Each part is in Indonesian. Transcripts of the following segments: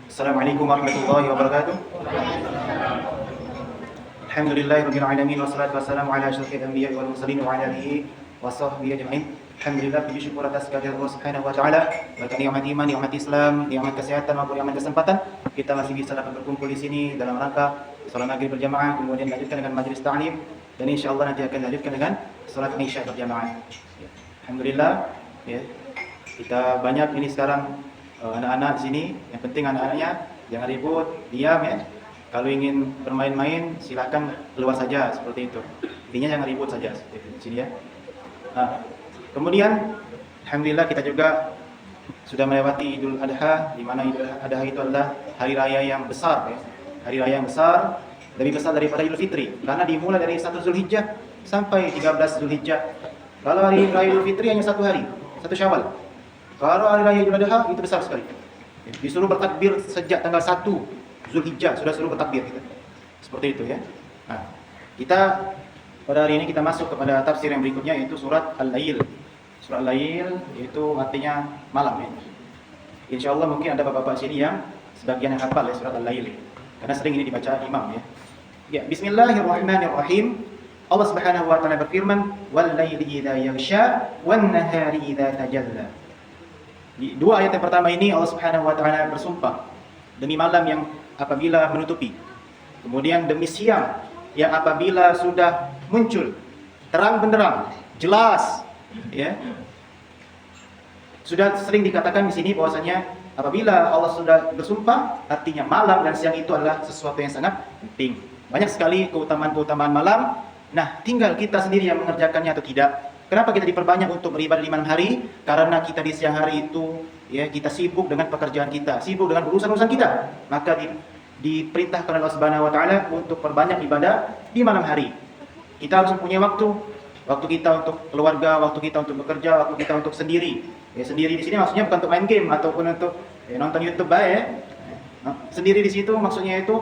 Assalamualaikum warahmatullahi wabarakatuh. Alhamdulillahirabbil alamin wassalatu wassalamu ala asyrofil anbiya'i wal mursalin wa ala alihi washabbihi ajma'in. Alhamdulillah, puji syukur atas kehadirat Allah Subhanahu wa taala, berkat nikmat iman, nikmat Islam, nikmat kesehatan maupun nikmat kesempatan, kita masih bisa dapat berkumpul di sini dalam rangka salat maghrib berjamaah, kemudian lanjutkan dengan majelis ta'lim, dan insyaallah nanti akan lanjutkan dengan salat isya berjamaah. Alhamdulillah, ya. Kita banyak ini sekarang anak-anak di sini. Yang penting anak-anaknya jangan ribut, diam ya. Kalau ingin bermain-main silakan keluar saja, seperti itu. Intinya jangan ribut saja seperti itu di sini ya. Nah, kemudian alhamdulillah kita juga sudah melewati Idul Adha, di mana Idul Adha itu adalah hari raya yang besar ya. Hari raya yang besar, lebih besar daripada Idul Fitri, karena dimulai dari 1 Zulhijjah sampai 13 Zulhijjah. Kalau hari raya Idul Fitri hanya 1 hari, 1 Syawal. Kalau hari raya Idul Adha itu besar sekali. Disuruh bertakbir sejak tanggal 1 Zulhijjah, sudah suruh bertakbir kita. Seperti itu ya. Nah, kita pada hari ini kita masuk kepada tafsir yang berikutnya, yaitu surat Al-Lail. Surat Al-Lail itu artinya malam ya. Insyaallah mungkin ada bapak-bapak sini yang sebagian yang hafal ya surat Al-Lail, karena sering ini dibaca imam ya. Ya, bismillahirrahmanirrahim. Allah Subhanahu wa taala berfirman, "Wal laili idza yaghsha wan nahari idza tajalla." Di dua ayat yang pertama ini Allah Subhanahu wa taala bersumpah demi malam yang apabila menutupi, kemudian demi siang yang apabila sudah muncul terang benderang, jelas ya. Sudah sering dikatakan di sini bahwasanya apabila Allah sudah bersumpah, artinya malam dan siang itu adalah sesuatu yang sangat penting. Banyak sekali keutamaan-keutamaan malam. Nah, tinggal kita sendiri yang mengerjakannya atau tidak. Kenapa kita diperbanyak untuk beribadah di malam hari? Karena kita di siang hari itu ya kita sibuk dengan pekerjaan kita, sibuk dengan urusan-urusan kita. Maka diperintahkan oleh Allah Subhanahu wa taala untuk perbanyak ibadah di malam hari. Kita harus mempunyai waktu kita untuk keluarga, waktu kita untuk bekerja, waktu kita untuk sendiri. Ya, sendiri di sini maksudnya bukan untuk main game ataupun untuk nonton YouTube ya. Sendiri di situ maksudnya itu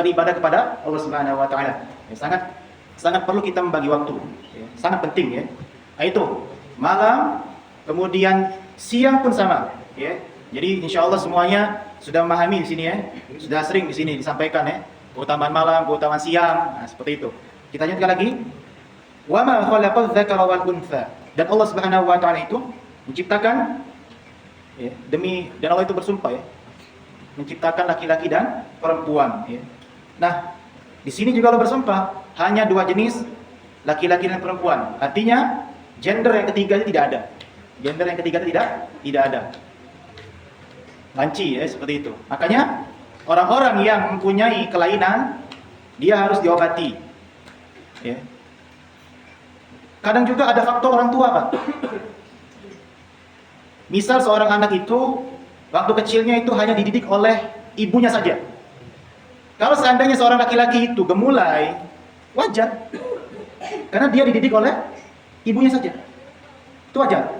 beribadah kepada Allah Subhanahu wa taala. Ya, sangat perlu kita membagi waktu. Ya, sangat penting ya. Itu malam, kemudian siang pun sama ya. Jadi insyaallah semuanya sudah memahami di sini ya. Sudah sering di sini disampaikan ya. Keutamaan malam, keutamaan siang. Nah, seperti itu. Kita lanjutkan lagi. Wa ma khalaqadz dzakara wal untha. Dan Allah Subhanahu wa taala itu menciptakan ya, dan Allah itu bersumpah ya, menciptakan laki-laki dan perempuan ya. Nah, di sini juga Allah bersumpah hanya 2 jenis, laki-laki dan perempuan. Artinya gender yang ketiga itu tidak ada. Gender yang ketiga itu tidak ada. Banci ya, seperti itu. Makanya orang-orang yang mempunyai kelainan dia harus diobati. Ya. Kadang juga ada faktor orang tua, Pak. Misal seorang anak itu waktu kecilnya itu hanya dididik oleh ibunya saja. Kalau seandainya seorang laki-laki itu gemulai, wajar. Karena dia dididik oleh ibunya saja. Itu wajar.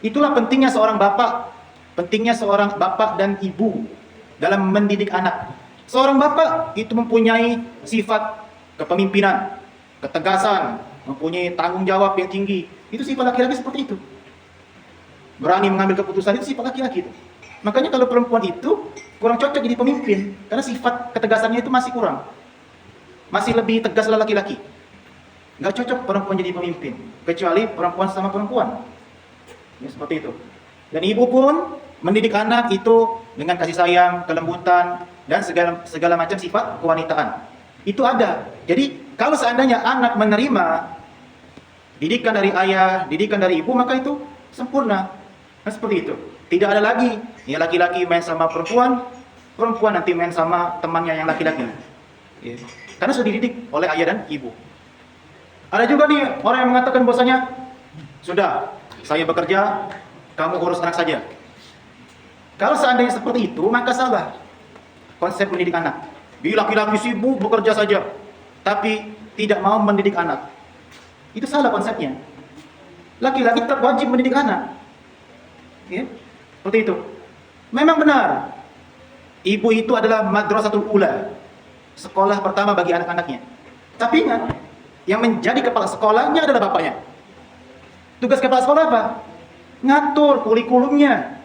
Itulah pentingnya seorang bapak dan ibu dalam mendidik anak. Seorang bapak itu mempunyai sifat kepemimpinan, ketegasan, mempunyai tanggung jawab yang tinggi. Itu sifat laki-laki seperti itu. Berani mengambil keputusan, itu sifat laki-laki itu. Makanya kalau perempuan itu kurang cocok jadi pemimpin, karena sifat ketegasannya itu masih kurang. Masih lebih tegas laki-laki. Nggak cocok perempuan jadi pemimpin, kecuali perempuan sama perempuan. Ya, seperti itu. Dan ibu pun mendidik anak itu dengan kasih sayang, kelembutan, dan segala macam sifat kewanitaan. Itu ada. Jadi kalau seandainya anak menerima didikan dari ayah, didikan dari ibu, maka itu sempurna. Nah, seperti itu. Tidak ada lagi ya laki-laki main sama perempuan, perempuan nanti main sama temannya yang laki-laki. Ya. Karena sudah dididik oleh ayah dan ibu. Ada juga nih orang yang mengatakan bahwasanya sudah, saya bekerja, kamu urus anak saja. Kalau seandainya seperti itu, maka salah konsep mendidik anak. Bila laki-laki sibuk bekerja saja, tapi tidak mau mendidik anak. Itu salah konsepnya. Laki-laki tetap wajib mendidik anak. Ya, seperti itu. Memang benar, ibu itu adalah madrasatul ula, sekolah pertama bagi anak-anaknya. Tapi ingat, yang menjadi kepala sekolahnya adalah bapaknya. Tugas kepala sekolah apa? Ngatur kurikulumnya.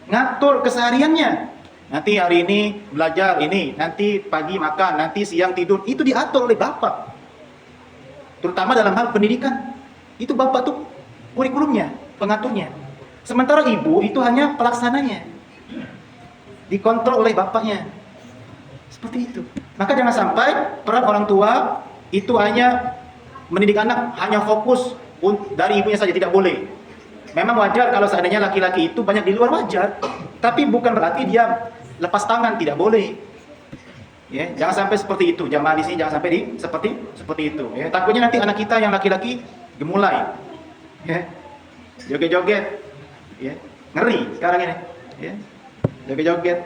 ngatur kesehariannya. Nanti hari ini belajar ini, nanti pagi makan, nanti siang tidur. Itu diatur oleh bapak. Terutama dalam hal pendidikan. Itu bapak tuh kurikulumnya, pengaturnya. Sementara ibu itu hanya pelaksananya. Dikontrol oleh bapaknya. Seperti itu. Maka jangan sampai peran orang tua itu hanya mendidik anak, hanya fokus dari ibunya saja, tidak boleh. Memang wajar kalau seandainya laki-laki itu banyak di luar, wajar. Tapi bukan berarti dia lepas tangan, tidak boleh. Ya, jangan sampai seperti itu. Jamaah di sini jangan sampai seperti itu. Ya, takutnya nanti anak kita yang laki-laki gemulai. Ya. Joget-joget. Ya. Ngeri sekarang ini. Ya. Joget-joget.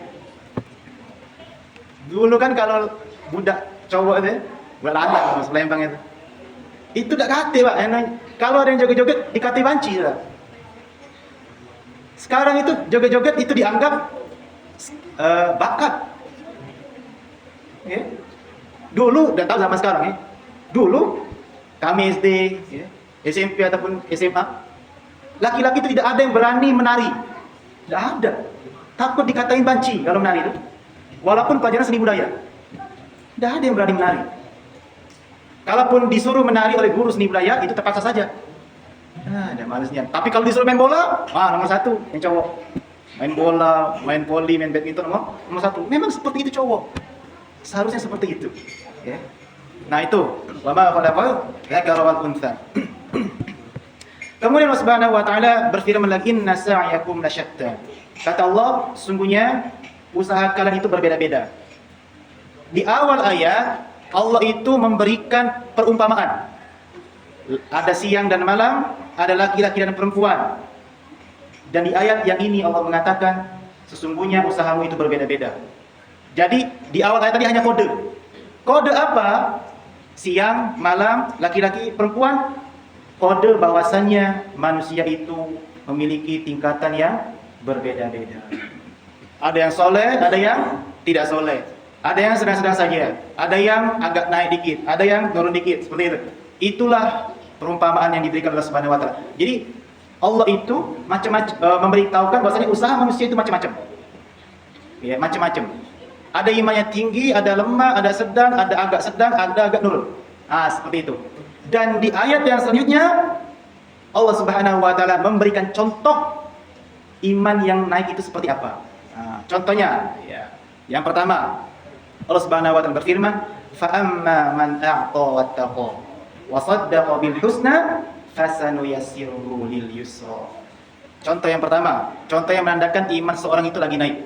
Dulu kan kalau budak cowok itu, budak lanang Mas Lembang itu tak kate, Pak. Kalau ada yang joget-joget dikate banci, Pak. Sekarang itu joget-joget itu dianggap bakat. Ya. Dulu, dan tahu zaman sekarang ya. Dulu kami SD, ya, SMP ataupun SMA, laki-laki itu tidak ada yang berani menari. Tidak ada. Takut dikatain banci kalau menari itu. Walaupun pelajaran seni budaya. Tidak ada yang berani menari. Kalaupun disuruh menari oleh guru seni budaya, itu terpaksa saja. Ada malesnya. Tapi kalau disuruh main bola, nomor satu yang cowok. Main bola, main voli, main badminton nomor satu. Memang seperti itu cowok. Seharusnya seperti itu. Ya. Nah itu, wama khalaqal dzakara wal untha. Kemudian Allah Subhanahu wa taala berfirman lagi, inna sa'yakum lasyatta. Kata Allah, sungguhnya usaha kalian itu berbeda-beda. Di awal ayat Allah itu memberikan perumpamaan. Ada siang dan malam, ada laki-laki dan perempuan. Dan di ayat yang ini Allah mengatakan sesungguhnya usahamu itu berbeda-beda. Jadi di awal ayat tadi hanya kode. Kode apa? Siang, malam, laki-laki, perempuan. Kode bahwasannya manusia itu memiliki tingkatan yang berbeda-beda. Ada yang soleh, ada yang tidak soleh. Ada yang sedang-sedang saja. Ada yang agak naik dikit, ada yang turun dikit, seperti itu. Itulah perumpamaan yang diberikan oleh Subhanahu wa taala. Jadi Allah itu macam-macam memberitahukan bahwasanya usaha manusia itu macam-macam. Ya, macam-macam. Ada imannya tinggi, ada lemah, ada sedang, ada agak sedang, ada agak nurun. Seperti itu. Dan di ayat yang selanjutnya Allah Subhanahu wa taala memberikan contoh iman yang naik itu seperti apa. Contohnya, ya. Yang pertama, Allah Subhanahu wa taala berfirman, "Fa amma man a'ta wattaqa wa saddaqa bil husna fasanuyassiruhu lil yusra." Contoh yang pertama, contoh yang menandakan iman seorang itu lagi naik.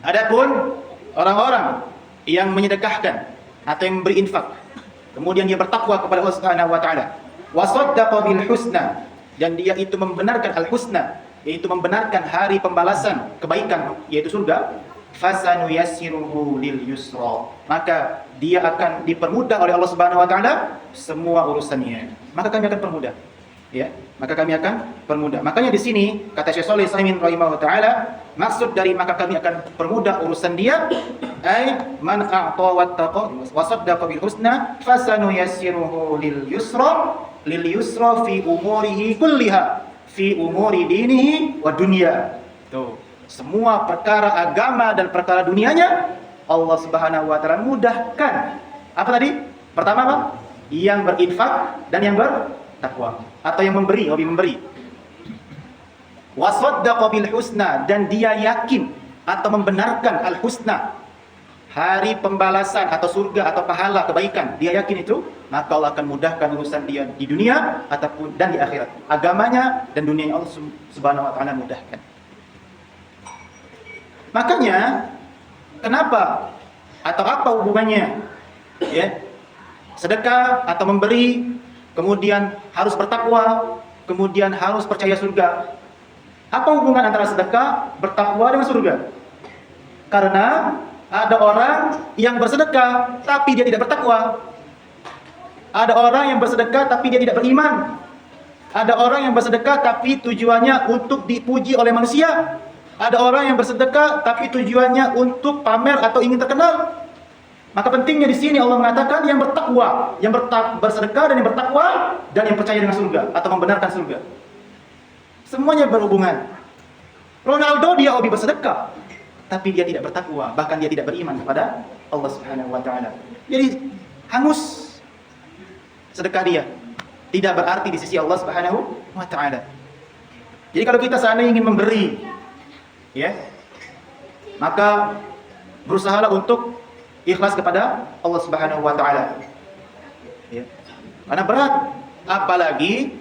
Adapun orang-orang yang menyedekahkan atau yang memberi infak, kemudian dia bertakwa kepada Allah Subhanahu wa taala, wa saddaqa bil husna, dan dia itu membenarkan al-husna, yaitu membenarkan hari pembalasan kebaikan yaitu surga, fasanuyassiruhu lil yusra, maka dia akan dipermudah oleh Allah Subhanahu wa taala semua urusannya. Maka kami akan permudah. Ya, maka kami akan permudah. Makanya di sini kata Syekh Shalih Al-Utsaimin rahimahullah taala, maksud dari maka kami akan permudah urusan dia, ai man a'ta wattaqa wa saddaqa bil husna fasanuyassiruhu lil yusra fi umurihi kulliha, fi umuri dinihi wa dunya. Tuh, semua perkara agama dan perkara dunianya Allah Subhanahu wa taala mudahkan. Apa tadi? Pertama apa? Yang berinfak dan yang bertakwa, atau yang memberi, hobi memberi. Wasaddaqa bil husna, dan dia yakin atau membenarkan al husna, hari pembalasan atau surga atau pahala kebaikan, dia yakin itu, maka Allah akan mudahkan urusan dia di dunia ataupun dan di akhirat. Agamanya dan dunianya Allah Subhanahu wa taala mudahkan. Makanya kenapa atau apa hubungannya, ya, sedekah atau memberi, kemudian harus bertakwa, kemudian harus percaya surga? Apa hubungan antara sedekah, bertakwa dengan surga? Karena ada orang yang bersedekah tapi dia tidak bertakwa. Ada orang yang bersedekah tapi dia tidak beriman. Ada orang yang bersedekah tapi tujuannya untuk dipuji oleh manusia. Ada orang yang bersedekah tapi tujuannya untuk pamer atau ingin terkenal. Maka pentingnya di sini Allah mengatakan yang bertakwa, yang bersedekah dan yang bertakwa dan yang percaya dengan surga atau membenarkan surga. Semuanya berhubungan. Ronaldo dia hobi bersedekah, tapi dia tidak bertakwa, bahkan dia tidak beriman kepada Allah Subhanahu wa taala. Jadi hangus sedekah dia. Tidak berarti di sisi Allah Subhanahu wa taala. Jadi kalau kita seandainya ingin memberi, ya, maka berusahalah untuk ikhlas kepada Allah Subhanahu wa taala. Ya. Karena berat, apalagi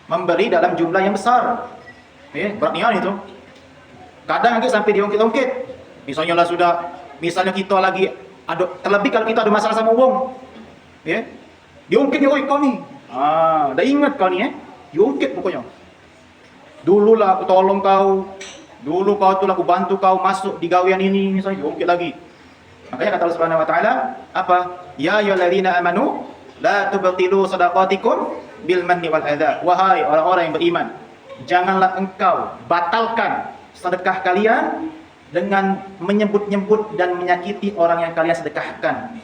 memberi dalam jumlah yang besar. Ya, beratnya itu. Kadang lagi sampai diungkit-ungkit. Misalnya kita lagi terlebih kalau kita ada masalah sama wong. Ya. Diungkit, "Oi kau nih." Dah ingat kau nih, diungkit pokoknya. Dulu lah aku tolong kau. Dulu kau tuh aku bantu kau masuk di gawean ini, misalnya diungkit lagi. Makanya kata Allah Subhanahu wa taala, apa? Ya ayyuhalladzina amanu la tubtilu shadaqatikum bil manni wal adza. Wahai orang-orang yang beriman, janganlah engkau batalkan sedekah kalian dengan menyebut-nyebut dan menyakiti orang yang kalian sedekahkan.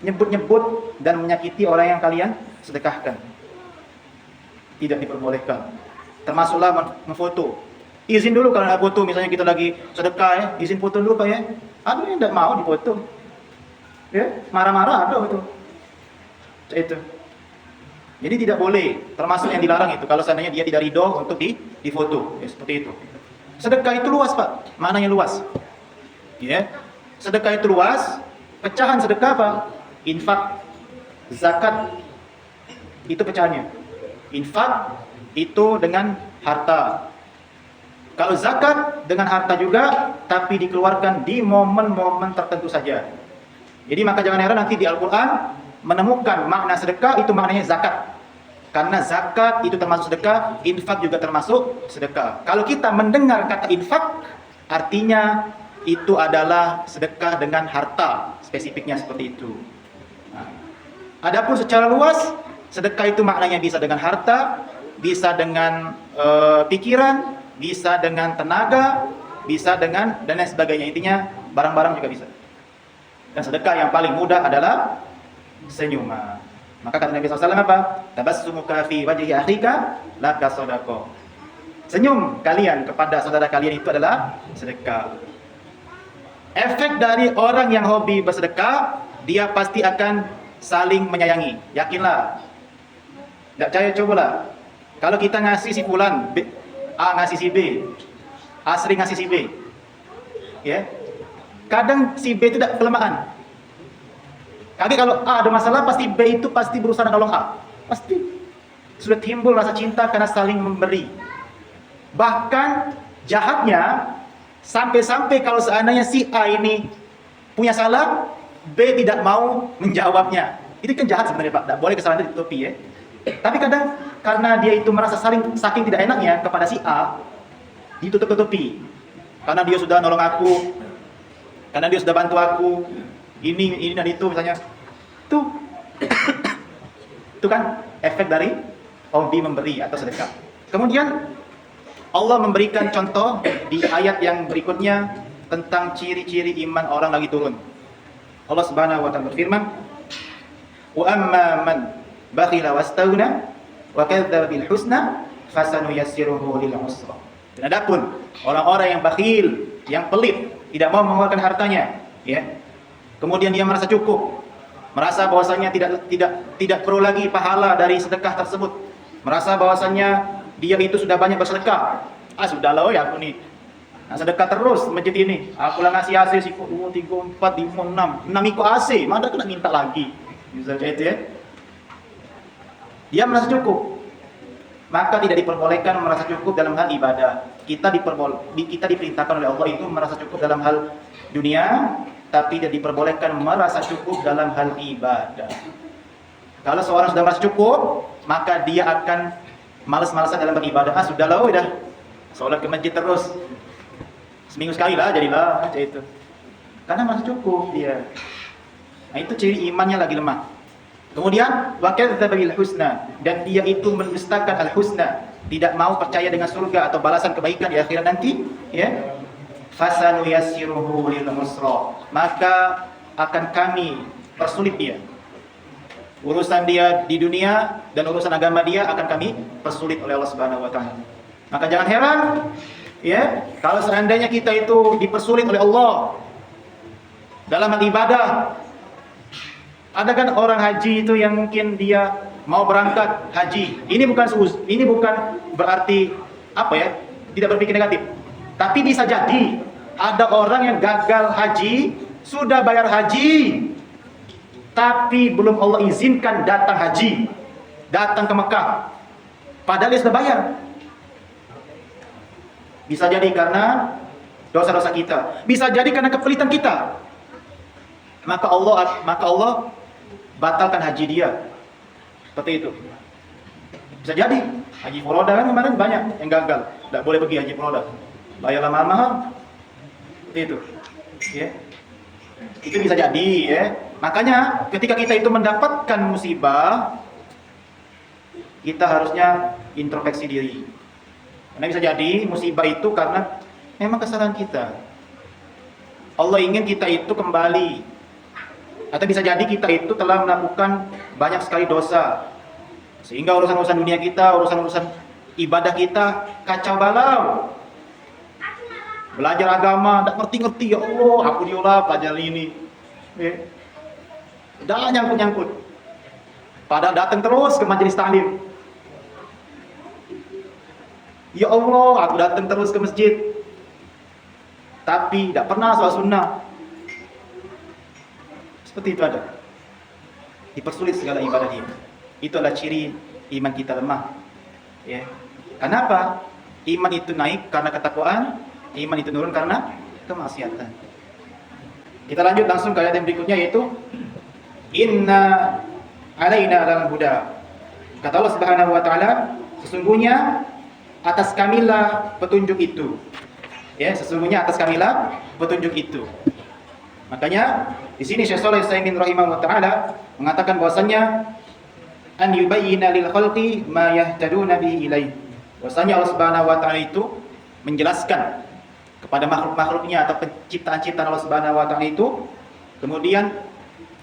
Nyebut-nyebut dan menyakiti orang yang kalian sedekahkan. Tidak diperbolehkan. Termasuklah memfoto. Izin dulu kalau nak foto, misalnya kita lagi sedekah ya, izin foto dulu Pak ya. Ada yang tidak mau difoto. Ya, marah-marah ada itu. Itu. Jadi tidak boleh, termasuk yang dilarang itu kalau seandainya dia tidak ridho untuk difoto, ya seperti itu. Sedekah itu luas, Pak. Maknanya luas. Ya. Sedekah itu luas, pecahan sedekah apa? Infak, zakat. Itu pecahannya. Infak itu dengan harta. Kalau zakat dengan harta juga, tapi dikeluarkan di momen-momen tertentu saja. Jadi maka jangan heran nanti di Al-Quran menemukan makna sedekah itu maknanya zakat. Karena zakat itu termasuk sedekah, infak juga termasuk sedekah. Kalau kita mendengar kata infak, artinya itu adalah sedekah dengan harta, spesifiknya seperti itu. Nah, adapun secara luas, sedekah itu maknanya bisa dengan harta, bisa dengan pikiran, bisa dengan tenaga, bisa dengan dan lain sebagainya. Intinya barang-barang juga bisa. Dan sedekah yang paling mudah adalah senyuman. Maka kata Nabi SAW apa? Tabassumuka fi wajhi akhika laka shadaqah. Senyum kalian kepada saudara kalian itu adalah sedekah. Efek dari orang yang hobi bersedekah, dia pasti akan saling menyayangi. Yakinlah. Tidak percaya, cobalah. Kalau kita ngasih si fulan, A ngasih si B, A sering ngasih si B, ya. Kadang si B itu tidak kelemahan. Tapi kalau A ada masalah, pasti B itu pasti berusaha nolong A. Pasti sudah timbul rasa cinta karena saling memberi. Bahkan jahatnya sampai-sampai kalau seandainya si A ini punya salah, B tidak mau menjawabnya. Itu kan jahat sebenarnya Pak. Tidak boleh kesalahan itu ditutupi ya. Tapi kadang karena dia itu merasa saking tidak enaknya kepada si A, ditutup-tutupi. Karena dia sudah nolong aku, karena dia sudah bantu aku, ini dan itu misalnya. Itu kan efek dari hobi memberi atau sedekah. Kemudian Allah memberikan contoh di ayat yang berikutnya tentang ciri-ciri iman orang lagi turun. Allah Subhanahu wa taala berfirman, "Wa amma man bakhila wastaghna wa kadzdzaba bil husna fasanuyassiruhu lil usra." Dan adapun orang-orang yang bakhil, yang pelit, tidak mau mengeluarkan hartanya, ya. Kemudian dia merasa cukup, merasa bahwasanya tidak perlu lagi pahala dari sedekah tersebut. Merasa bahwasanya dia itu sudah banyak bersedekah. Sudahlah ya aku nih. Nah, sedekah terus masjid ini. Aku lah ngasih AC siku 2 3 4 5 6. 6 ikut AC, mana kena minta lagi. Misalnya itu ya. Dia merasa cukup. Maka tidak diperbolehkan merasa cukup dalam hal ibadah. Kita diperintahkan oleh Allah itu merasa cukup dalam hal dunia, tapi tidak diperbolehkan merasa cukup dalam hal ibadah. Kalau seorang sudah merasa cukup, maka dia akan malas-malasan dalam beribadah. Sudahlah, udah sholat ke masjid terus. Seminggu sekali lah, jadilah macam itu. Karena merasa cukup dia. Nah, itu ciri imannya lagi lemah. Kemudian wa kadzdzaba bil husna, dan dia itu mendustakan al husna, tidak mau percaya dengan surga atau balasan kebaikan di akhirat nanti, ya. Fasanuyassiruhu lil usra, maka akan kami persulit dia. Urusan dia di dunia dan urusan agama dia akan kami persulit oleh Allah Subhanahu wa taala. Maka jangan heran ya kalau seandainya kita itu dipersulit oleh Allah dalam hal ibadah. Ada kan orang haji itu yang mungkin dia mau berangkat haji. Ini bukan berarti apa ya? Tidak berpikir negatif. Tapi bisa jadi ada orang yang gagal haji, sudah bayar haji, tapi belum Allah izinkan datang haji, datang ke Mekah. Padahal dia sudah bayar. Bisa jadi karena dosa-dosa kita. Bisa jadi karena kepelit kita. Maka Allah batalkan haji dia. Seperti itu. Bisa jadi. Haji Furoda kan kemarin banyak yang gagal. Tidak boleh pergi haji Furoda. Bayar mahal-mahal. Seperti itu. Ya. Itu bisa jadi ya. Makanya ketika kita itu mendapatkan musibah, kita harusnya introspeksi diri. Karena bisa jadi musibah itu karena memang kesalahan kita. Allah ingin kita itu kembali. Atau bisa jadi kita itu telah melakukan banyak sekali dosa. Sehingga urusan-urusan dunia kita, urusan-urusan ibadah kita kacau balau. Belajar agama, tidak ngerti-ngerti. Ya Allah, aku diolah belajar ini. Udah nyangkut-nyangkut. Padahal datang terus ke majelis taklim. Ya Allah, aku datang terus ke masjid. Tapi tidak pernah sholat sunnah. Seperti itu ada. Dipersulit segala ibadah dia. Itu adalah ciri iman kita lemah. Ya. Kenapa? Iman itu naik karena ketakwaan, iman itu turun karena kemaksiatan. Kita lanjut langsung ke ayat yang berikutnya, yaitu Inna alaina lal huda. Kata Allah Subhanahu wa taala, sesungguhnya atas kamilah petunjuk itu. Ya, sesungguhnya atas kamilah petunjuk itu. Makanya di sini Syekh Shalih Al-Utsaimin rahimahullah taala mengatakan bahwasanya an yubayyina lil khalqi ma yahtaduna bihi ilaihi. Bahwasanya Allah Subhanahu wa taala itu menjelaskan kepada makhluk-makhluknya atau penciptaan-ciptaan Allah Subhanahu wa taala itu, kemudian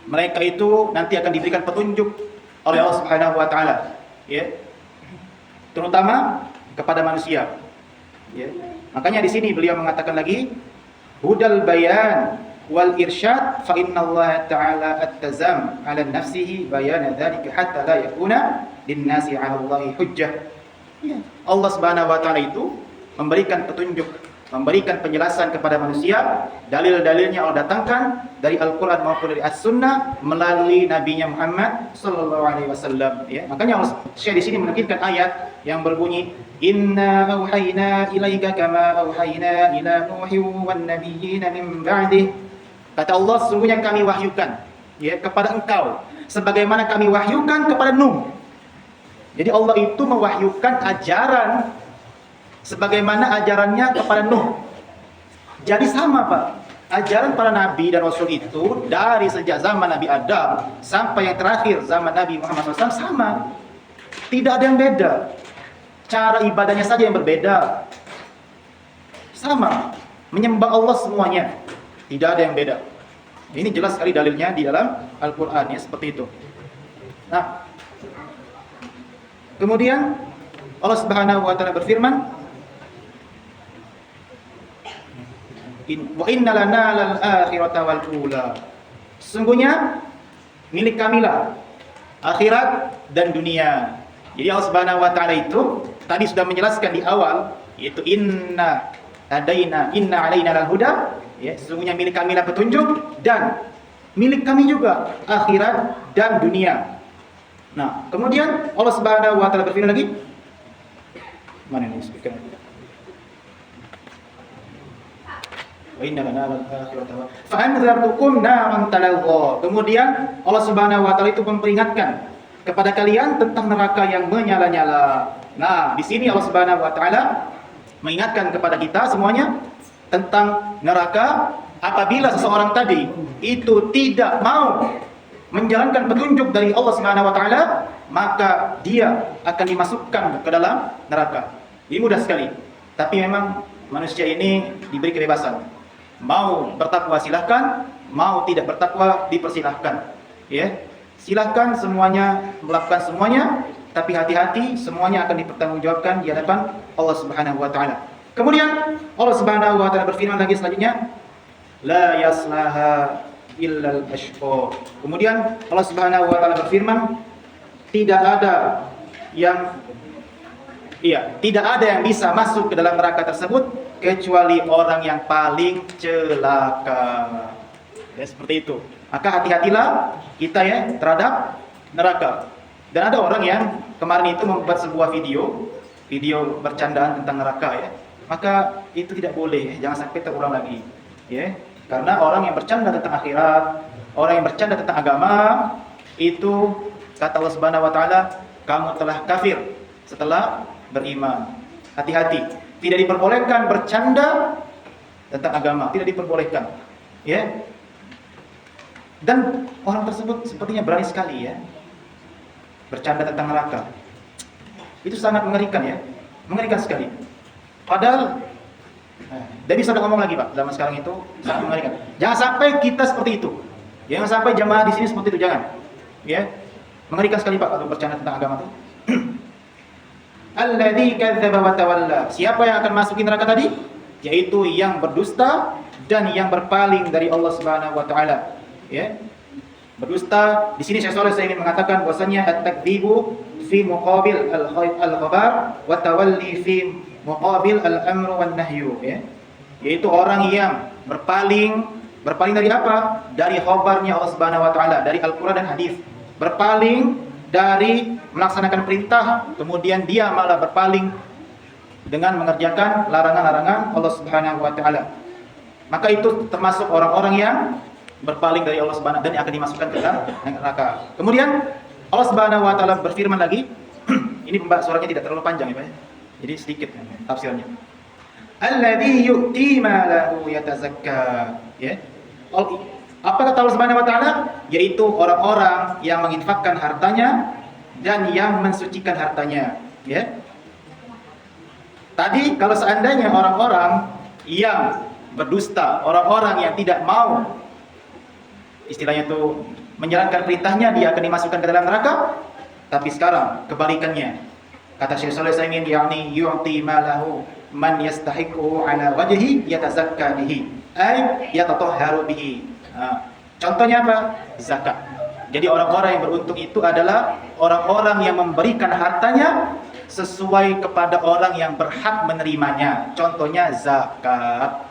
mereka itu nanti akan diberikan petunjuk oleh Allah Subhanahu wa taala, ya. Terutama kepada manusia. Ya. Makanya di sini beliau mengatakan lagi hudal bayan wal irsyad fa innallaha ta'ala at-tazam 'ala nafsihi bayana dzalika hatta la yakuna lin-nasi 'ala Allahi hujjah. Ya. Allah Subhanahu wa taala itu memberikan petunjuk, memberikan penjelasan kepada manusia, dalil-dalilnya Allah datangkan dari Al-Qur'an maupun dari As-Sunnah melalui Nabi Muhammad sallallahu alaihi wasallam, ya. Makanya Allah Syekh di sini menukilkan ayat yang berbunyi inna auhayna ilaika kama auhayna ila nuhin wan nabiyyin min ba'dih. Kata Allah, sesungguhnya kami wahyukan, ya, kepada engkau sebagaimana kami wahyukan kepada Nuh. Jadi Allah itu mewahyukan ajaran sebagaimana ajarannya kepada Nuh. Jadi sama, Pak. Ajaran para nabi dan rasul itu dari sejak zaman Nabi Adam sampai yang terakhir zaman Nabi Muhammad SAW sama. Tidak ada yang beda. Cara ibadahnya saja yang berbeda. Sama. Menyembah Allah semuanya. Tidak ada yang beda. Ini jelas sekali dalilnya di dalam Al-Quran, ya, seperti itu. Nah, kemudian Allah Subhanahu wa taala berfirman, wa inna lana lal akhirata wal ula. Sesungguhnya milik kamilah akhirat dan dunia. Jadi Allah Subhanahu wa taala itu tadi sudah menjelaskan di awal, yaitu inna alaina lal huda, ya, sesungguhnya milik kamilah petunjuk dan milik kami juga akhirat dan dunia. Nah, kemudian Allah Subhanahu wa taala berfirman lagi. Mana ini speaker? Wa inna lana lal akhirata wa fa anzartukum naran talazza. Kemudian Allah Subhanahu wa taala itu memperingatkan kepada kalian tentang neraka yang menyala-nyala. Nah, di sini Allah Subhanahu wa taala mengingatkan kepada kita semuanya tentang neraka apabila seseorang tadi itu tidak mau menjalankan petunjuk dari Allah Subhanahu wa taala, maka dia akan dimasukkan ke dalam neraka. Ini mudah sekali. Tapi memang manusia ini diberi kebebasan. Mau bertakwa silahkan, mau tidak bertakwa dipersilahkan. Ya. Silahkan semuanya melakukan semuanya, tapi hati-hati, semuanya akan dipertanggungjawabkan di hadapan Allah Subhanahu wa taala. Kemudian Allah Subhanahu wa taala berfirman lagi selanjutnya, la yaslaha illal ashqa. Kemudian Allah Subhanahu wa taala berfirman, tidak ada yang bisa masuk ke dalam neraka tersebut kecuali orang yang paling celaka. Ya, seperti itu. Maka hati-hatilah kita ya terhadap neraka. Dan ada orang yang kemarin itu membuat sebuah video bercandaan tentang neraka ya. Maka itu tidak boleh, jangan sampai terulang lagi. Ya. Karena orang yang bercanda tentang akhirat, orang yang bercanda tentang agama, itu kata Allah Subhanahu wa taala, kamu telah kafir setelah beriman. Hati-hati, tidak diperbolehkan bercanda tentang agama, tidak diperbolehkan. Ya. Dan orang tersebut sepertinya berani sekali ya bercanda tentang neraka. Itu sangat mengerikan ya, mengerikan sekali. Padahal tidak bisa ngomong lagi Pak, zaman sekarang itu sangat mengerikan. Jangan sampai kita seperti itu. Jangan sampai jamaah di sini seperti itu, jangan. Ya, mengerikan sekali Pak kalau bercanda tentang agama itu. Alladzi kadzdzaba wa tawalla. Siapa yang akan masukin neraka tadi? Yaitu yang berdusta dan yang berpaling dari Allah Subhanahu wa taala. Ya. Berdusta, di sini Syekh Shalih saya ingin mengatakan bahwasanya at-takdzibu fi muqabil al-khabar wa tawalli fi muqabil al-amru wan nahyu ya. Yaitu orang yang berpaling dari apa? Dari khabarnya Allah Subhanahu wa taala, dari Al-Qur'an dan hadis. Berpaling dari melaksanakan perintah, kemudian dia malah berpaling dengan mengerjakan larangan-larangan Allah Subhanahu wa taala. Maka itu termasuk orang-orang yang berpaling dari Allah Subhanahu dan akan dimasukkan ke dalam neraka. Kemudian Allah Subhanahu wa taala berfirman lagi, ini suratnya tidak terlalu panjang ya Pak. Jadi sedikit tafsirannya. Alladzi yu'ti malahu yatazakka. Ya. Apa kata Allah Subhanahu wa taala? Yaitu orang-orang yang menginfakkan hartanya dan yang mensucikan hartanya, ya. Tadi kalau seandainya orang-orang yang berdusta, orang-orang yang tidak mau istilahnya itu menjalankan perintahnya, dia akan dimasukkan ke dalam neraka. Tapi sekarang kebalikannya. Kata Syekh Shalih Al-Utsaimin, yakni yu'ti malahu man yastahiqu ala wajhi yatazakka bihi ay yatatahharu bihi. Contohnya apa? Zakat. Jadi orang-orang yang beruntung itu adalah orang-orang yang memberikan hartanya sesuai kepada orang yang berhak menerimanya. Contohnya zakat.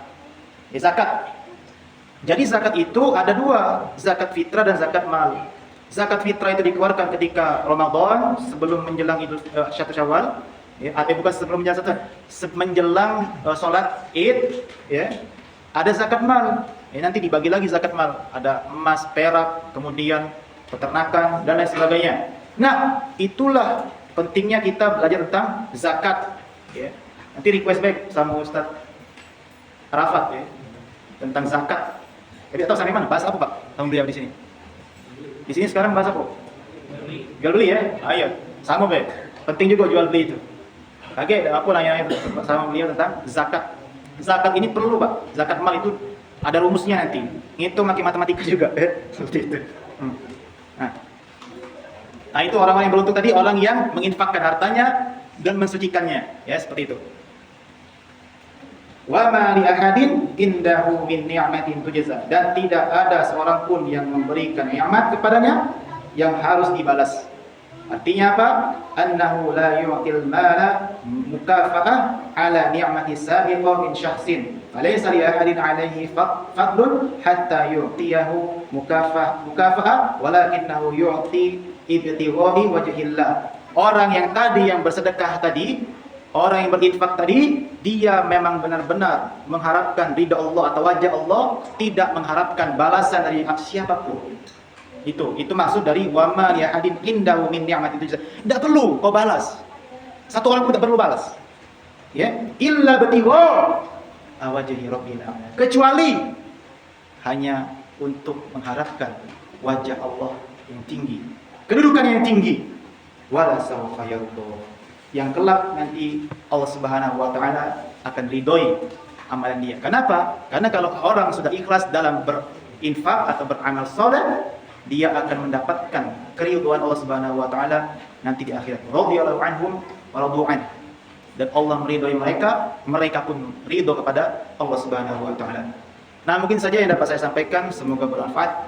Ya, zakat. Jadi zakat itu ada dua, zakat fitrah dan zakat mal. Zakat fitrah itu dikeluarkan ketika Ramadan sebelum menjelang Satu Syawal, ya, bukan sebelum menjelang sholat Id, ya. Ada zakat mal, ya, nanti dibagi lagi zakat mal. Ada emas, perak, kemudian peternakan dan lain sebagainya. Nah, itulah pentingnya kita belajar tentang zakat, ya. Nanti request back sama Ustadz Arafat ya tentang zakat. Jadi atau sampai mana? Bahas apa Pak? Tahun beliau di sini. Di sini sekarang bahas apa? Jual beli ya? Ayo, sama Be. Penting juga jual beli itu. Kaget, aku nanya sama beliau tentang zakat. Zakat ini perlu Pak. Zakat mal itu ada rumusnya nanti. Ngitung pakai matematika juga, seperti itu. Nah, itu orang-orang yang beruntung tadi, orang yang menginfakkan hartanya dan mensucikannya, ya seperti itu. Wa ma li ahadin indahu min ni'matin tujza, dan tidak ada seorang pun yang memberikan nikmat kepadanya yang harus dibalas. Artinya apa? Annahu la yu'til mala mukafa'ah ala ni'mati sabiqah min syakhsin. Falaysa li ahadin 'alaihi fadlun hatta yu'tiyahu mukafa'ah walakinnahu yu'ti ibtigha'i wajhillah. Orang yang tadi yang bersedekah tadi, orang yang berinfak tadi, dia memang benar-benar mengharapkan ridha Allah atau wajah Allah, tidak mengharapkan balasan dari siapapun. Itu maksud dari wa ma li ahadin indahu min ni'matin tujza. Tidak perlu kau balas. Satu orang pun tidak perlu balas. Ya, illa batigha wajhi rabbil alamin. Kecuali hanya untuk mengharapkan wajah Allah yang tinggi, kedudukan yang tinggi. Wala sawfa yarda. Yang kelak nanti Allah Subhanahu wa taala akan ridhoi amalan dia. Kenapa? Karena kalau orang sudah ikhlas dalam berinfak atau beramal saleh, dia akan mendapatkan keridhaan Allah Subhanahu wa taala nanti di akhirat. Radhiyallahu anhum wa radu an. Dan Allah meridhai mereka, mereka pun ridho kepada Allah Subhanahu wa taala. Nah, mungkin saja yang dapat saya sampaikan, semoga bermanfaat.